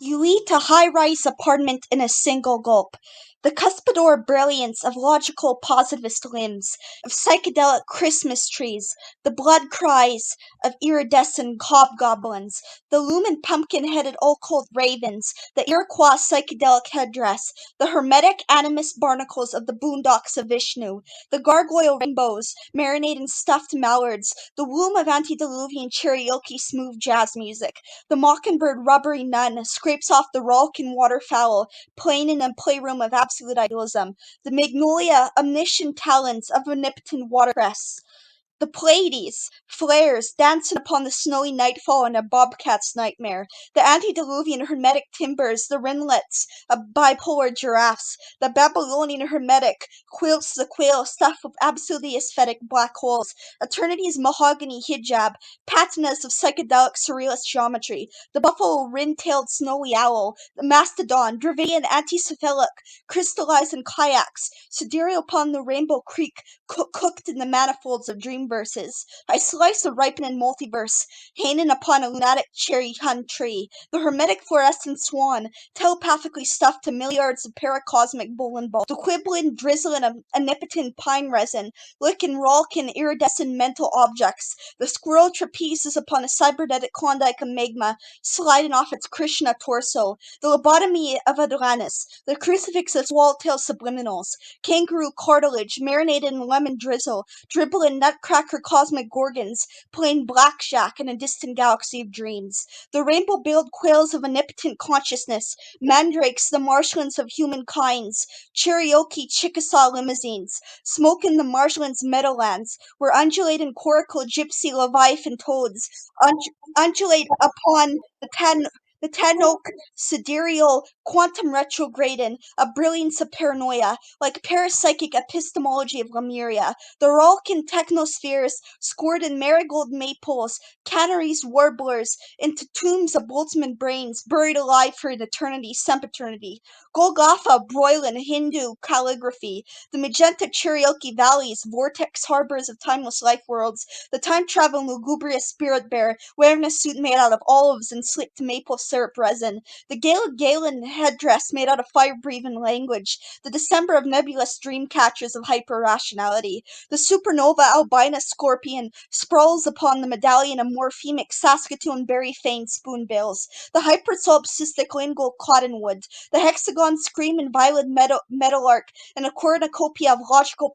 You eat a high-rise apartment in a single gulp. The cuspidor brilliance of logical positivist limbs, of psychedelic Christmas trees, the blood cries of iridescent hobgoblins, the lumen pumpkin-headed occult ravens, the Iroquois psychedelic headdress, the hermetic animist barnacles of the boondocks of Vishnu, the gargoyle rainbows, marinated stuffed mallards, the womb of antediluvian karaoke smooth jazz music, the mockingbird rubbery nun scrapes off the rollicking waterfowl, playing in a playroom of absolute idealism, the magnolia omniscient talons of omnipotent watercress. The Pleiades, flares, dancing upon the snowy nightfall in a bobcat's nightmare. The antediluvian hermetic timbers, the ringlets of bipolar giraffes. The Babylonian hermetic quilts the quail stuffed with absolutely aesthetic black holes. Eternity's mahogany hijab, patinas of psychedelic surrealist geometry. The buffalo rin-tailed snowy owl. The mastodon, Dravidian anticephalic, crystallized in kayaks. Sidereal upon the rainbow creek, cooked in the manifolds of dream verses. I slice a ripening multiverse, hanging upon a lunatic cherry-hung tree. The hermetic fluorescent swan, telepathically stuffed to milliards of paracosmic bowling balls. The quibbling, drizzling of omnipotent pine resin, licking, rollicking, iridescent mental objects. The squirrel trapezes upon a cybernetic Klondike of magma, sliding off its Krishna torso. The lobotomy of Atlantis. The crucifix of swallowtail subliminals. Kangaroo cartilage, marinated in lemon drizzle, dribbling nutcracker cosmic gorgons, playing blackjack in a distant galaxy of dreams. The rainbow-billed quails of omnipotent consciousness, mandrakes the marshlands of humankinds, Cherokee Chickasaw limousines, smoking the marshlands meadowlands, where undulating coracle gypsy leviathan toads undulate upon the ten oak sidereal quantum retrograding, a brilliance of paranoia, like parapsychic epistemology of Lemuria. The rollicking technospheres scored in marigold maples, canaries warblers, into tombs of Boltzmann brains, buried alive for an eternity, sempiternity. Golgotha broiling Hindu calligraphy, the magenta Cherokee valleys, vortex harbors of timeless life worlds, the time-traveling lugubrious spirit bear, wearing a suit made out of olives and slicked maple syrup resin, the Galen headdress made out of fire-breathing language, the December of nebulous dream catchers of hyper-rationality, the supernova albina scorpion sprawls upon the medallion of morphemic Saskatoon berry-feigned spoonbills, the hypersolipsistic lingual cottonwood, the hexagon screaming violet meadowlark, and a cornucopia of logical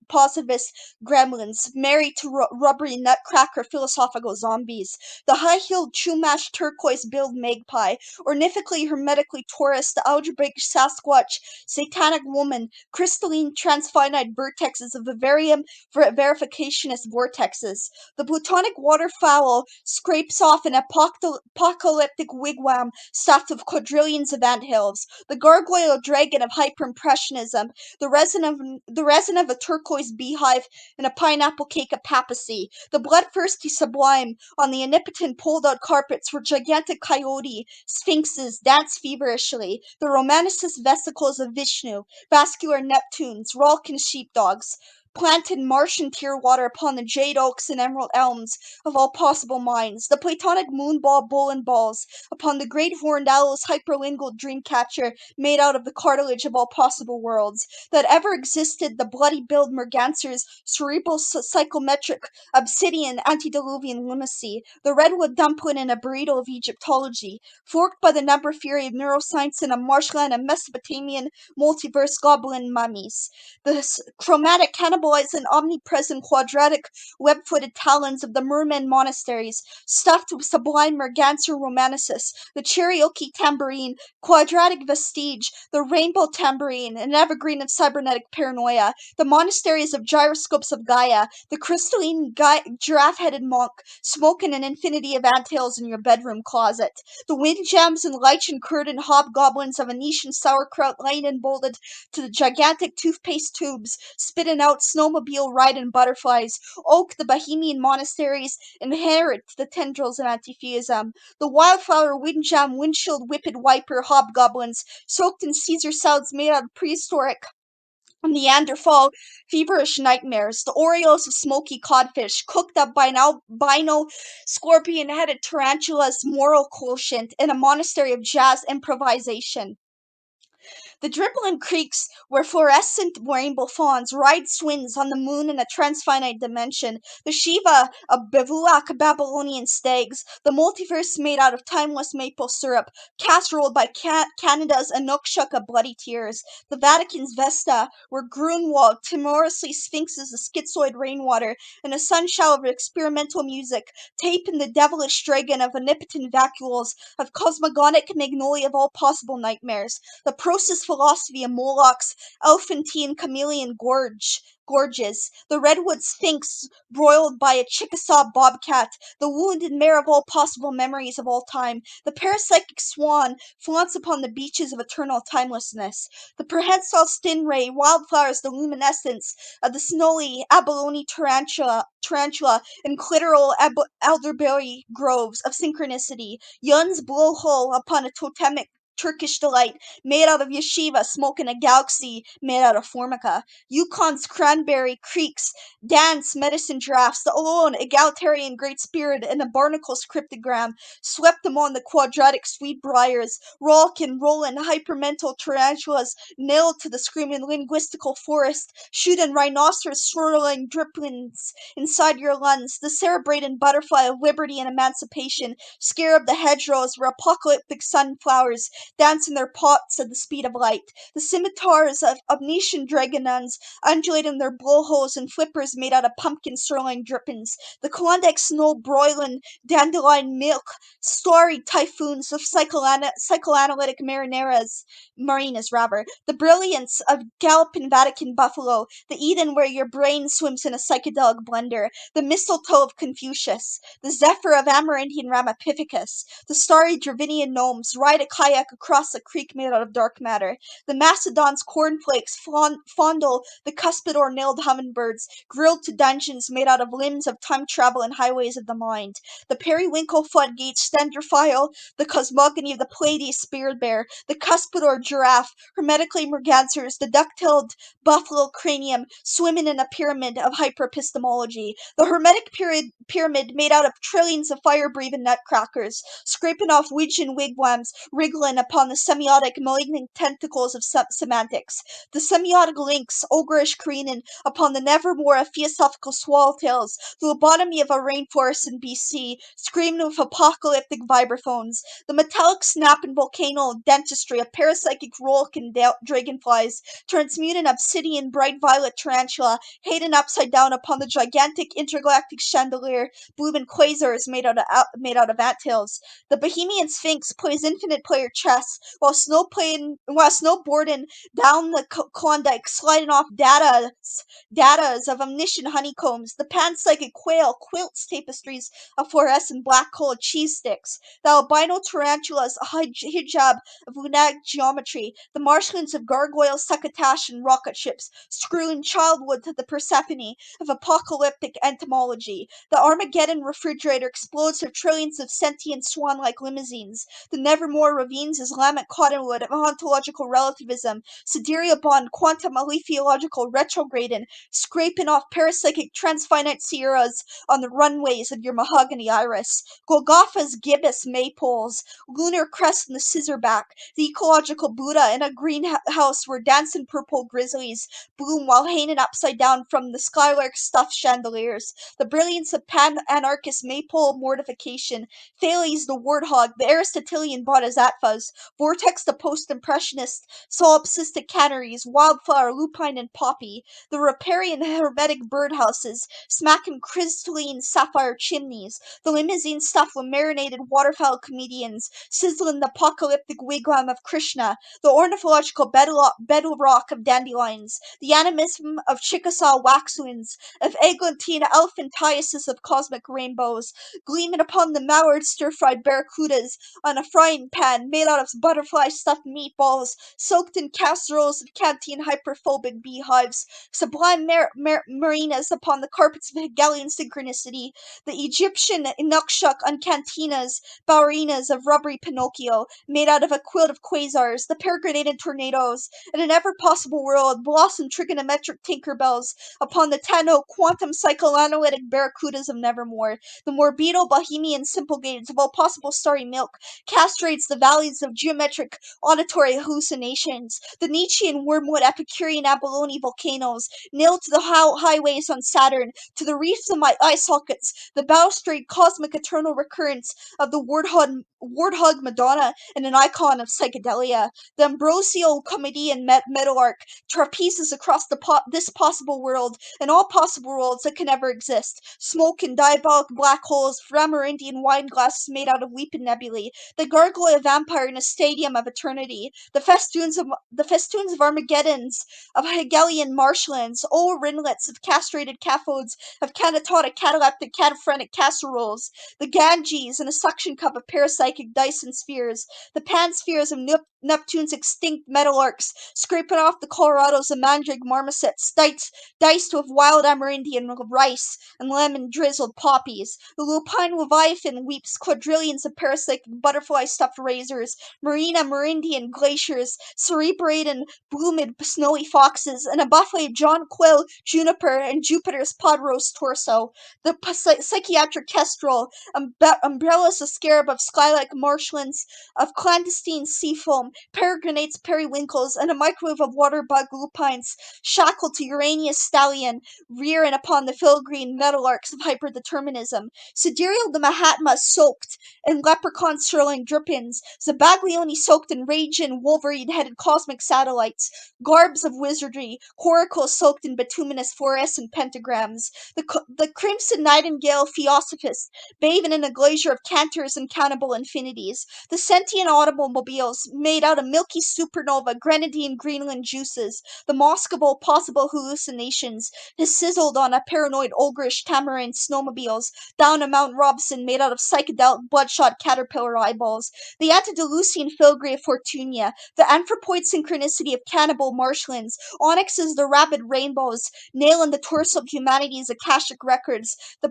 positivist gremlins, married to rubbery nutcracker philosophical zombies, the high-heeled chumash turquoise-billed magpie, ornithically hermetically Taurus, the algebraic Sasquatch, satanic woman, crystalline transfinite vertexes of vivarium verificationist vortexes. The plutonic waterfowl scrapes off an apocalyptic wigwam stuffed with quadrillions of anthills. The gargoyle dragon of hyperimpressionism, the resin of a turquoise beehive, and a pineapple cake of papacy. The bloodthirsty sublime on the omnipotent pulled-out carpets where gigantic coyote sphinxes dance feverishly. The romanticist vesicles of Vishnu, vascular Neptunes, rollicking sheepdogs, planted Martian tear water upon the jade oaks and emerald elms of all possible minds, the platonic moonball bowling balls upon the great horned owl's hyperlingual dreamcatcher made out of the cartilage of all possible worlds, that ever existed the bloody-billed merganser's cerebral psychometric obsidian antediluvian lunacy, the redwood dumpling in a burrito of Egyptology, forked by the number theory of neuroscience in a marshland of Mesopotamian multiverse goblin mummies, the chromatic cannibalizing omnipresent quadratic web-footed talons of the merman monasteries, stuffed with sublime merganser romanicists, the Cherokee tambourine, quadratic vestige, the rainbow tambourine, an evergreen of cybernetic paranoia, the monasteries of gyroscopes of Gaia, the crystalline giraffe-headed monk, smoking an infinity of anthills in your bedroom closet, the windjams and lichen curtain hobgoblins of Venetian sauerkraut laying and bolted to the gigantic toothpaste tubes, spitting out snowmobile riding butterflies, oak the Bohemian monasteries, inherit the tendrils of antitheism, the wildflower windjam windshield whipped wiper hobgoblins, soaked in Caesar salads made out of prehistoric Neanderthal feverish nightmares, the Oreos of smoky codfish, cooked up by an albino scorpion-headed tarantula's moral quotient in a monastery of jazz improvisation. The dribbling creeks where fluorescent rainbow fawns ride swings on the moon in a transfinite dimension, the Shiva of bivouac Babylonian stags, the multiverse made out of timeless maple syrup, casseroled by Canada's Inukshuk of bloody tears, the Vatican's Vesta, where Grunwald timorously sphinxes the schizoid rainwater in a sunshine of experimental music, tape in the devilish dragon of omnipotent vacuoles, of cosmogonic magnolia of all possible nightmares, the process philosophy of Moloch's elephantine chameleon gorges, the redwood sphinx broiled by a Chickasaw bobcat, the wounded mare of all possible memories of all time, the parapsychic swan flaunts upon the beaches of eternal timelessness, the prehensile stingray wildflowers the luminescence of the snowy abalone tarantula in clitoral elderberry groves of synchronicity, Yun's blowhole upon a totemic Turkish delight made out of yeshiva smoke in a galaxy made out of formica. Yukon's cranberry creeks dance medicine drafts, the alone egalitarian great spirit in a barnacle's cryptogram swept among the quadratic sweet briars, rolk and rollin hypermental tarantulas nailed to the screaming linguistical forest, shooting rhinoceros swirling driplings inside your lungs, the cerebrated butterfly of liberty and emancipation, scarab the hedgerows where apocalyptic sunflowers dance in their pots at the speed of light, the scimitars of Obnesian dragonons undulating their blowholes and flippers made out of pumpkin sirloin drippings, the Klondike snow broiling dandelion milk, starry typhoons of psychoanalytic marinas, the brilliance of Gulp and Vatican buffalo, the Eden where your brain swims in a psychedelic blender, the mistletoe of Confucius, the zephyr of Amerindian Ramapithecus, the starry Dravinian gnomes ride a kayak across a creek made out of dark matter, the Macedon's cornflakes fondle the cuspidor nailed hummingbirds, grilled to dungeons made out of limbs of time travel and highways of the mind, the periwinkle floodgates stenderfile the cosmogony of the Pleiades spirit bear, the cuspidor giraffe, hermetically mergansers, the duck-tailed buffalo cranium swimming in a pyramid of hyperepistemology, the hermetic pyramid made out of trillions of fire-breathing nutcrackers, scraping off Ouijan wigwams, wriggling upon the semiotic malignant tentacles of semantics, the semiotic lynx, ogreish careening upon the nevermore of theosophical swallowtails, the lobotomy of a rainforest in BC, screaming with apocalyptic vibraphones, the metallic snapping volcano dentistry of parapsychic rolk and dragonflies, transmuting obsidian bright violet tarantula, hidden upside down upon the gigantic intergalactic chandelier, blooming quasars made out of anttails. The Bohemian Sphinx plays infinite player chess while snowboarding down the Klondike, sliding off datas of omniscient honeycombs. The panpsychic quail quilts tapestries of fluorescent black-colored cheese sticks. The albino tarantula's hijab of lunatic geometry. The marshlands of gargoyles, succotash, and rocket ships, screwing childhood to the Persephone of apocalyptic entomology. The Armageddon refrigerator explodes with trillions of sentient swan-like limousines. The Nevermore ravines Islamic cottonwood of ontological relativism. Sidereal bond quantum aletheological retrograding, scraping off parapsychic transfinite sierras on the runways of your mahogany iris. Golgotha's gibbous maypoles, lunar crest in the scissorback, the ecological Buddha in a greenhouse where dancing purple grizzlies bloom while hanging upside down from the skylark stuffed chandeliers, the brilliance of pan-anarchist maypole mortification, Thales the warthog, the Aristotelian bodhisattvas, vortex the post-impressionist solipsistic canneries, wildflower, lupine, and poppy, the riparian hermetic birdhouses, smacking crystalline sapphire chimneys, the limousine stuffed with marinated waterfowl comedians, sizzling the apocalyptic wigwam of Krishna, the ornithological bedrock of dandelions, the animism of Chickasaw waxwings, of eglantine elephantiasis of cosmic rainbows, gleaming upon the mallard stir-fried barracudas on a frying pan made out out of butterfly-stuffed meatballs, soaked in casseroles of canteen hyperphobic beehives, sublime marinas upon the carpets of Hegelian synchronicity, the Egyptian inukshuk on cantinas, ballerinas of rubbery Pinocchio, made out of a quilt of quasars, the peregrinated tornadoes, in an ever-possible world, blossomed trigonometric Tinkerbells upon the Tano quantum psychoanalytic barracudas of Nevermore, the Morbido Bohemian simplegades of all possible starry milk, castrates the valleys of geometric auditory hallucinations, the Nietzschean wormwood Epicurean abalone volcanoes, nailed to the highways on Saturn, to the reefs of my eye sockets, the balustrade cosmic eternal recurrence of the warthog Madonna and an icon of psychedelia, the Ambrosio comedian metal arc, trapezes across this possible world and all possible worlds that can never exist, smoke and diabolic black holes, Amerindian wine glasses made out of weeping nebulae, the gargoyle vampire in a stadium of eternity, the festoons of Armageddons, of Hegelian marshlands, ringlets of castrated cathodes, of canatotic, cataleptic, cataphrenic casseroles, the Ganges in a suction cup of parapsychic Dyson spheres, the pan-spheres of Neptune's extinct metal arcs, scraping off the Colorado's of mandrake marmosets, diced with wild Amerindian rice and lemon-drizzled poppies. The lupine leviathan weeps quadrillions of parasitic butterfly-stuffed razors, marine Amerindian glaciers, cerebrated bloomed snowy foxes, and a buffet of John Quill, Juniper, and Jupiter's pod roast torso. The psychiatric kestrel, umbrellas of scarab of sky-like marshlands, of clandestine sea foam, peregrinates periwinkles, and a microwave of water-bug lupines, shackled to Urania's stallion, rearing upon the filigree metal arcs of hyperdeterminism. Sidereal the Mahatma soaked in leprechaun swirling drippings, Zabaglione soaked in raging Wolverine-headed cosmic satellites, garbs of wizardry, coracles soaked in bituminous fluorescent pentagrams, the crimson nightingale theosophists, bathing in a glacier of cantors and cannibal infinities, the sentient automobiles made out of milky supernova grenadine Greenland juices, the mosque of all possible hallucinations, has sizzled on a paranoid ogreish tamarind snowmobiles down a Mount Robson made out of psychedelic bloodshot caterpillar eyeballs, the antediluvian filigree of Fortunia, the anthropoid synchronicity of cannibal marshlands, onyxes the rabid rainbows, nailing the torso of humanity's akashic records, the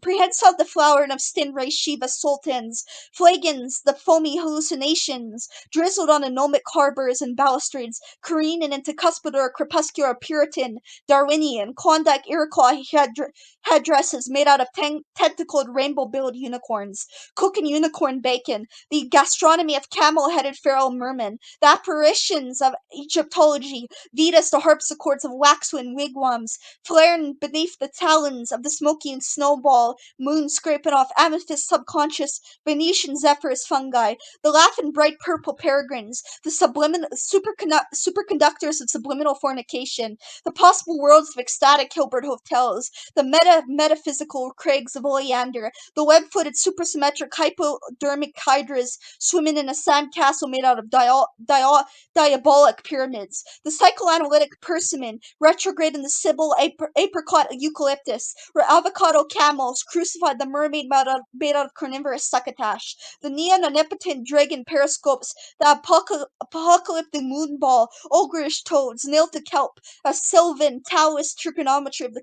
prehensile deflowering of Stingray Shiva sultans, flagons, the foamy hallucinations, drizzled on anomic harbors and balustrades, careening into cuspidor crepuscular Puritan, Darwinian, Klondike Iroquois headdresses made out of tentacled rainbow-billed unicorns, cooking unicorn bacon, the gastronomy of camel-headed feral mermen, the apparitions of Egyptology, Vedas the harpsichords of waxwind wigwams, flaring beneath the talons of the smoky snowball, moon scraping off amethyst subconscious Venetian zephyrus fungi, the laughing bright purple peregrines, the superconductors of subliminal fornication, the possible worlds of ecstatic Hilbert hotels, the metaphysical crags of oleander, the web-footed supersymmetric hypodermic hydras swimming in a sandcastle made out of diabolic pyramids, the psychoanalytic persimmon retrograde in the Sibyl apricot eucalyptus, where avocado camels crucified the mermaid made out of carnivorous succotash, the neon omnipotent dragon periscopes, the apocalyptic moonball, ogreish toads nailed to kelp, a sylvan Taoist trigonometry of the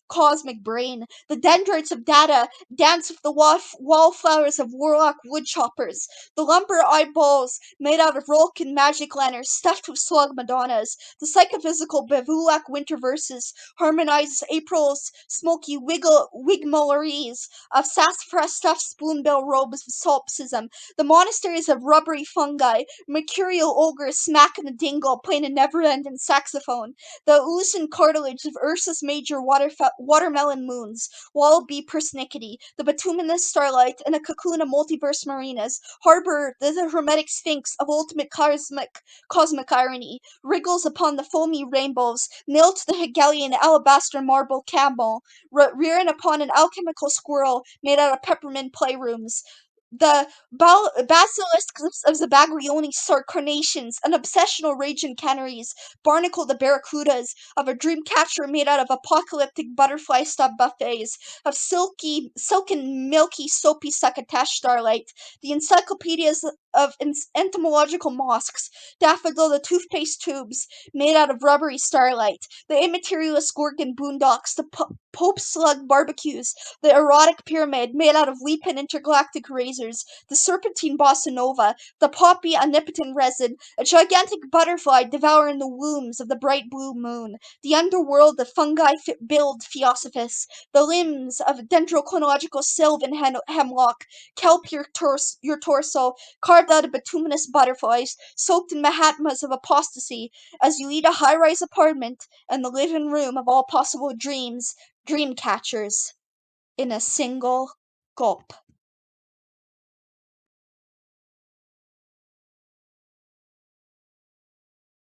cosmic brain, the dendrites of data dance with the wallflowers of warlock woodchoppers, the lumber eyeballs made out of Rolkin magic lanterns stuffed with slug madonnas, the psychophysical bivouac winter verses harmonizes April's smoky wigmoleries of sassafras stuffed spoonbill robes of solipsism, the monasteries of rubbery fungi, mercurial ogres smacking the dingle playing a never-ending saxophone, the oozing cartilage of Ursus Major watermelon moons, wallaby persnickety, the bituminous starlight, and a cocoon of multiverse marinas, harbor the hermetic sphinx of ultimate cosmic irony, wriggles upon the foamy rainbows, nailed to the Hegelian alabaster marble camel, rearing upon an alchemical squirrel made out of peppermint playrooms, the basilisks of Zabaglione carnations, and obsessional raging canaries, barnacle the barracudas of a dream catcher made out of apocalyptic butterfly-stuffed buffets, of silken milky soapy succotash starlight, the encyclopedias of entomological mosques, daffodil the toothpaste tubes made out of rubbery starlight, the immaterialist Gorgon boondocks, the Pope slug barbecues, the erotic pyramid made out of Lipin intergalactic razors, the serpentine bossa nova, the poppy omnipotent resin, a gigantic butterfly devouring the wombs of the bright blue moon, the underworld of fungi billed theosophists, the limbs of dendrochronological sylvan hemlock, kelp your torso, carved out of bituminous butterflies, soaked in mahatmas of apostasy, as you eat a high-rise apartment and the living room of all possible dreams, dream catchers, in a single gulp.